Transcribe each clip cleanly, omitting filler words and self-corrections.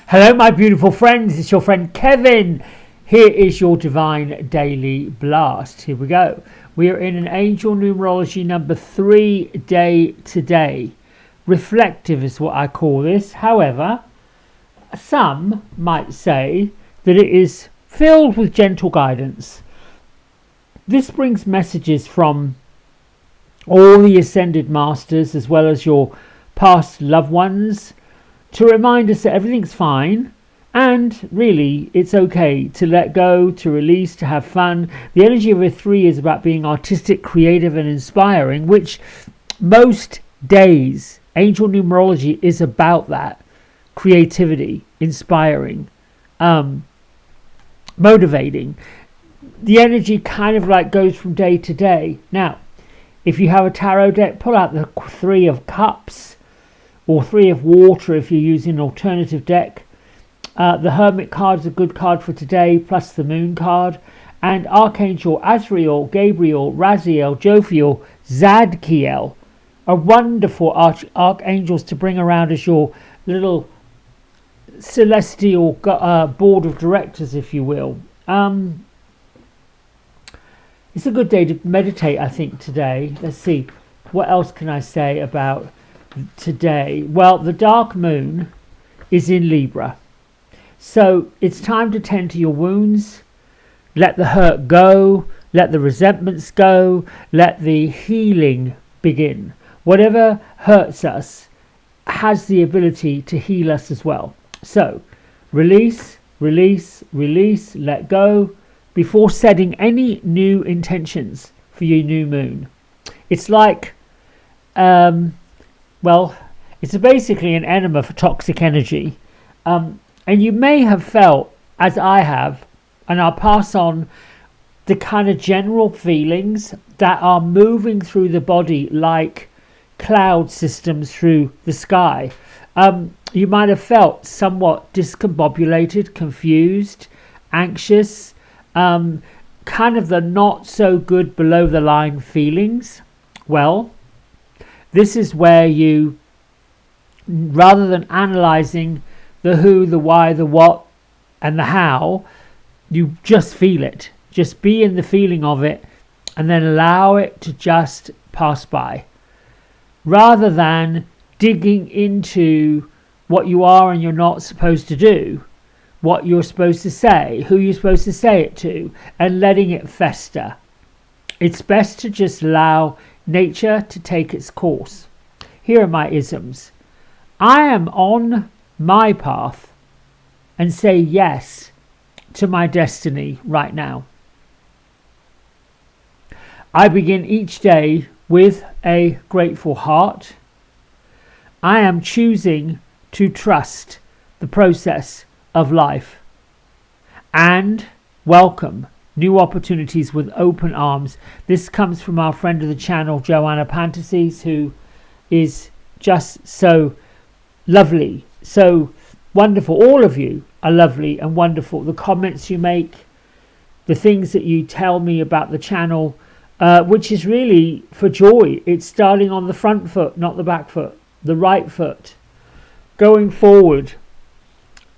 Hello, my beautiful friends. It's your friend Kevin. Here is your Divine Daily Blast. Here we go. We are in an angel numerology number 3 day today. Reflective is what I call this. However, some might say that it is filled with gentle guidance. This brings messages from all the ascended masters as well as your past loved ones to remind us that everything's fine and really it's okay to let go, to release, to have fun. The energy of a 3 is about being artistic, creative and inspiring, which most days angel numerology is about that. Creativity, inspiring, motivating. The energy kind of like goes from day to day. Now, if you have a tarot deck, pull out the 3 of Cups or 3 of Water if you're using an alternative deck. The Hermit card is a good card for today, plus the Moon card. And Archangel Azrael, Gabriel, Raziel, Jophiel, Zadkiel are wonderful archangels to bring around as your little celestial board of directors, if you will. It's a good day to meditate, I think, today. Let's see, what else can I say about today? Well, the dark moon is in Libra. So it's time to tend to your wounds. Let the hurt go. Let the resentments go. Let the healing begin. Whatever hurts us has the ability to heal us as well. So release, release, release, let go before setting any new intentions for your new moon. It's like, it's basically an enema for toxic energy. And you may have felt, as I have, and I'll pass on the kind of general feelings that are moving through the body like cloud systems through the sky. You might have felt somewhat discombobulated, confused, anxious, kind of the not so good below the line feelings. Well, this is where you, rather than analysing the who, the why, the what and the how, you just feel it. Just be in the feeling of it and then allow it to just pass by. Rather than digging into what you are and you're not supposed to do, what you're supposed to say, who you're supposed to say it to, and letting it fester. It's best to just allow nature to take its course. Here are my isms. I am on my path and say yes to my destiny right now. I begin each day with a grateful heart. I am choosing to trust the process of life and welcome new opportunities with open arms. This comes from our friend of the channel, Joanna Fantasies, who is just so lovely, so wonderful. All of you are lovely and wonderful. The comments you make, the things that you tell me about the channel, which is really for joy. It's starting on the front foot, not the back foot, the right foot, going forward,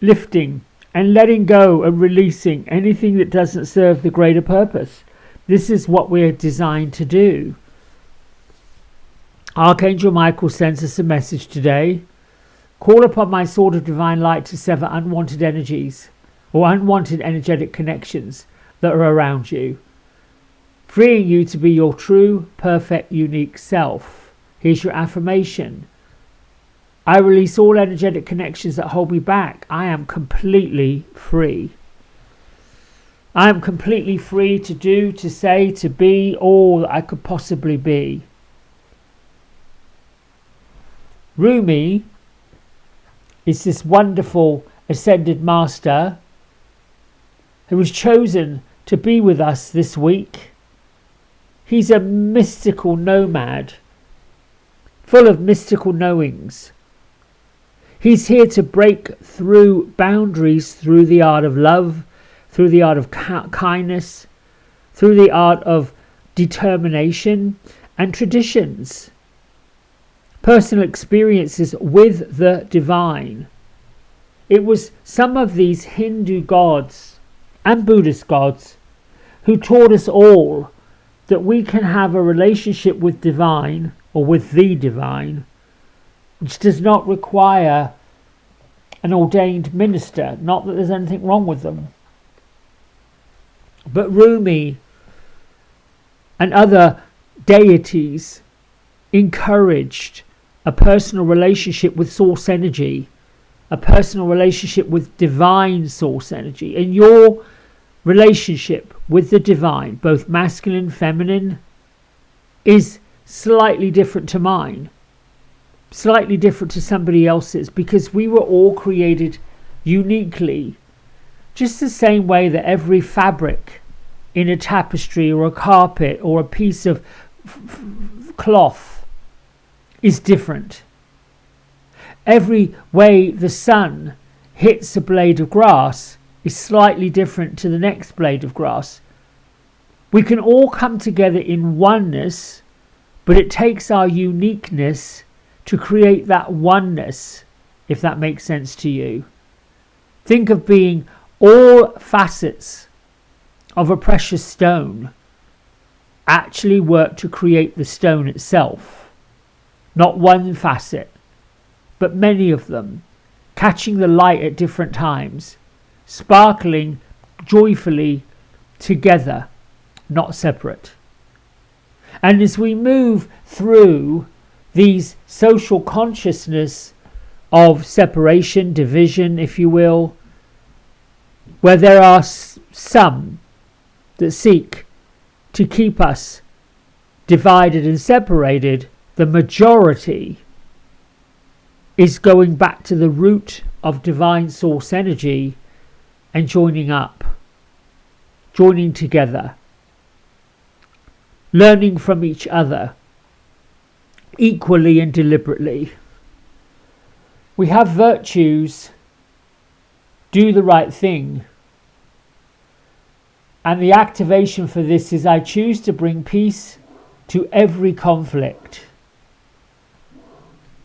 lifting and letting go and releasing anything that doesn't serve the greater purpose. This is what we're designed to do. Archangel Michael sends us a message today. Call upon my sword of divine light to sever unwanted energies or unwanted energetic connections that are around you, freeing you to be your true, perfect, unique self. Here's your affirmation. I release all energetic connections that hold me back. I am completely free. I am completely free to do, to say, to be all that I could possibly be. Rumi is this wonderful ascended master who was chosen to be with us this week. He's a mystical nomad, full of mystical knowings. He's here to break through boundaries through the art of love, through the art of kindness, through the art of determination and traditions. Personal experiences with the divine. It was some of these Hindu gods and Buddhist gods who taught us all that we can have a relationship with divine, or with the divine, which does not require an ordained minister. Not that there's anything wrong with them. But Rumi and other deities encouraged a personal relationship with source energy, a personal relationship with divine source energy. And your relationship with the divine, both masculine, feminine, is slightly different to mine, slightly different to somebody else's, because we were all created uniquely, just the same way that every fabric in a tapestry or a carpet or a piece of cloth is different. Every way the sun hits a blade of grass is slightly different to the next blade of grass. We can all come together in oneness, but it takes our uniqueness to create that oneness, if that makes sense to you. Think of being all facets of a precious stone actually work to create the stone itself. Not one facet, but many of them, catching the light at different times, sparkling joyfully together, not separate. And as we move through these social consciousness of separation, division, if you will, where there are some that seek to keep us divided and separated, the majority is going back to the root of divine source energy and joining up, joining together, learning from each other equally and deliberately. We have virtues, do the right thing. And the activation for this is I choose to bring peace to every conflict.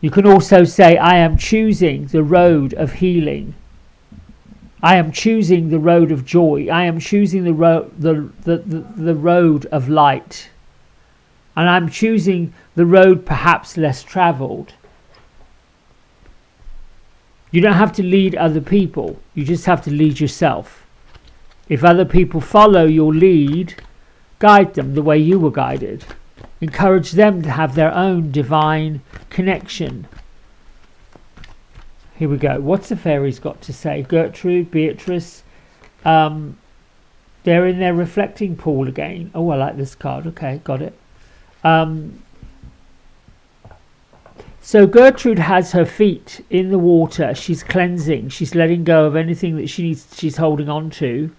You can also say I am choosing the road of healing. I am choosing the road of joy. I am choosing the road of light. And I'm choosing the road perhaps less travelled. You don't have to lead other people. You just have to lead yourself. If other people follow your lead, guide them the way you were guided. Encourage them to have their own divine connection. Here we go. What's the fairies got to say? Gertrude, Beatrice. They're in their reflecting pool again. Oh, I like this card. Okay, got it. So Gertrude has her feet in the water. She's cleansing. She's letting go of anything that she's holding on to.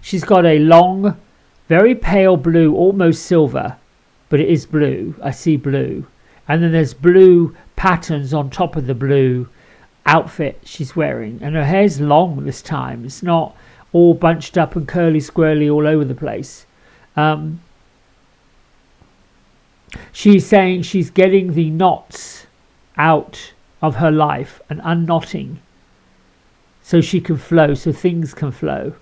She's got a long, very pale blue, almost silver, but it is blue. I see blue. And then there's blue patterns on top of the blue outfit she's wearing. And her hair's long this time. It's not all bunched up and curly squirrely all over the place. She's saying she's getting the knots out of her life and unknotting so she can flow, so things can flow.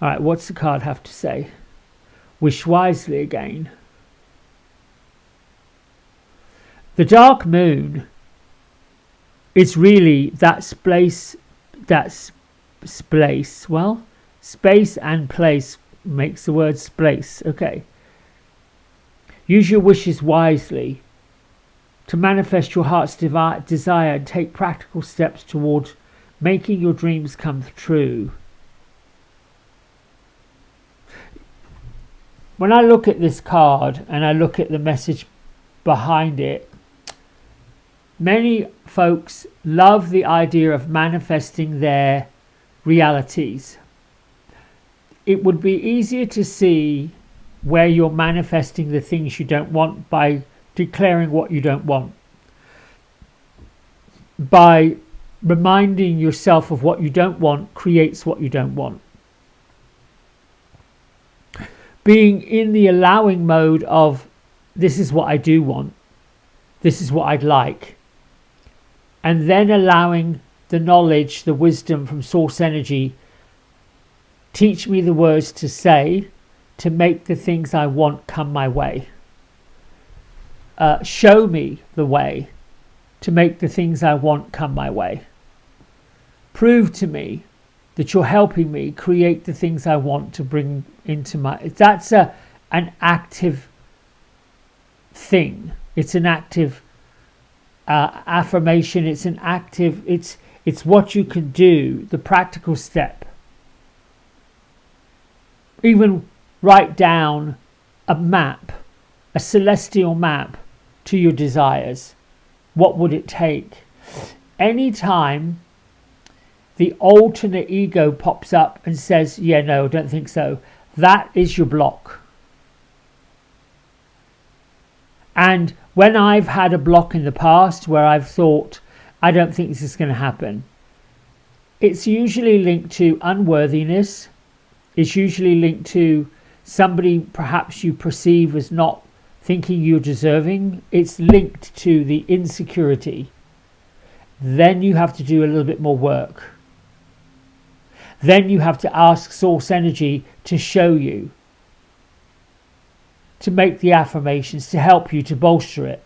All right, what's the card have to say? Wish wisely again. The dark moon is really that space, well, space and place makes the word space. Okay. Use your wishes wisely to manifest your heart's desire and take practical steps toward making your dreams come true. When I look at this card and I look at the message behind it, many folks love the idea of manifesting their realities. It would be easier to see where you're manifesting the things you don't want by declaring what you don't want. By reminding yourself of what you don't want creates what you don't want. Being in the allowing mode of this is what I do want, this is what I'd like, and then allowing the knowledge, the wisdom from source energy. Teach me the words to say to make the things I want come my way. Show me the way to make the things I want come my way. Prove to me that you're helping me create the things I want to bring into my... That's an active thing. It's an active affirmation. It's an active... It's what you can do, the practical step. Even write down a map, a celestial map to your desires. What would it take? Anytime the alternate ego pops up and says, yeah, no, I don't think so, that is your block. And when I've had a block in the past where I've thought, I don't think this is going to happen, it's usually linked to unworthiness. It's usually linked to somebody perhaps you perceive as not thinking you're deserving. It's linked to the insecurity. Then you have to do a little bit more work. Then you have to ask source energy to show you, to make the affirmations, to help you, to bolster it.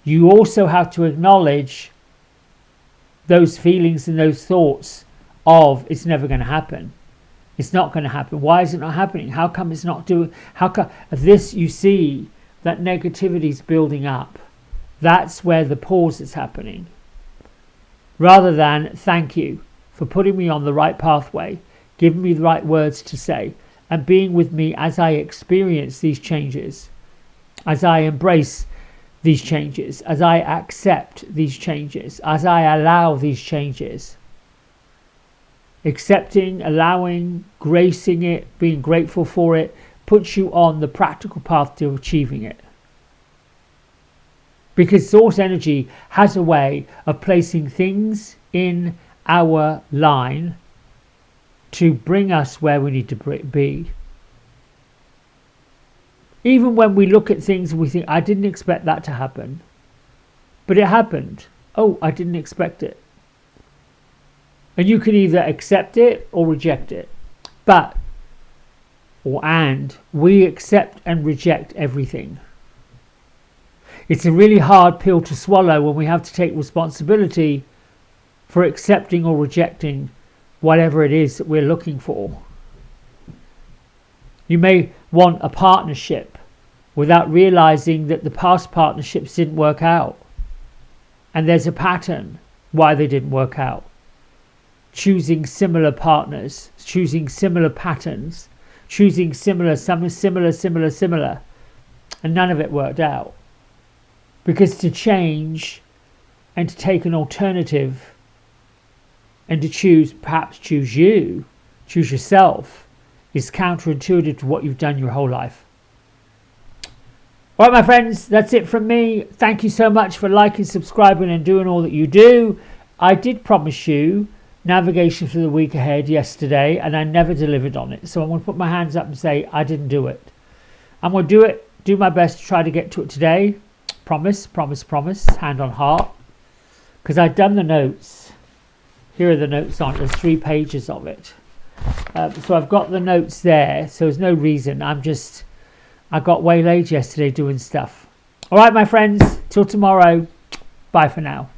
You also have to acknowledge those feelings and those thoughts of it's never going to happen. It's not going to happen. Why is it not happening? How come it's not doing? How come this? You see that negativity is building up. That's where the pause is happening. Rather than thank you for putting me on the right pathway, giving me the right words to say, and being with me as I experience these changes, as I embrace these changes, as I accept these changes, as I allow these changes. Accepting, allowing, gracing it, being grateful for it, puts you on the practical path to achieving it. Because source energy has a way of placing things in our line to bring us where we need to be. Even when we look at things and we think, I didn't expect that to happen. But it happened. Oh, I didn't expect it. And you can either accept it or reject it. We accept and reject everything. It's a really hard pill to swallow when we have to take responsibility for accepting or rejecting whatever it is that we're looking for. You may want a partnership without realizing that the past partnerships didn't work out. And there's a pattern why they didn't work out. Choosing similar partners, choosing similar patterns, choosing similar, and none of it worked out. Because to change and to take an alternative and to perhaps choose yourself, is counterintuitive to what you've done your whole life. All right, my friends, that's it from me. Thank you so much for liking, subscribing, and doing all that you do. I did promise you navigation for the week ahead yesterday, and I never delivered on it. So I'm going to put my hands up and say I didn't do it. I'm going to do my best to try to get to it today. Promise, hand on heart. Because I've done the notes. Here are the notes on it. There's 3 pages of it. So I've got the notes there. So there's no reason. I got waylaid yesterday doing stuff. All right, my friends. Till tomorrow. Bye for now.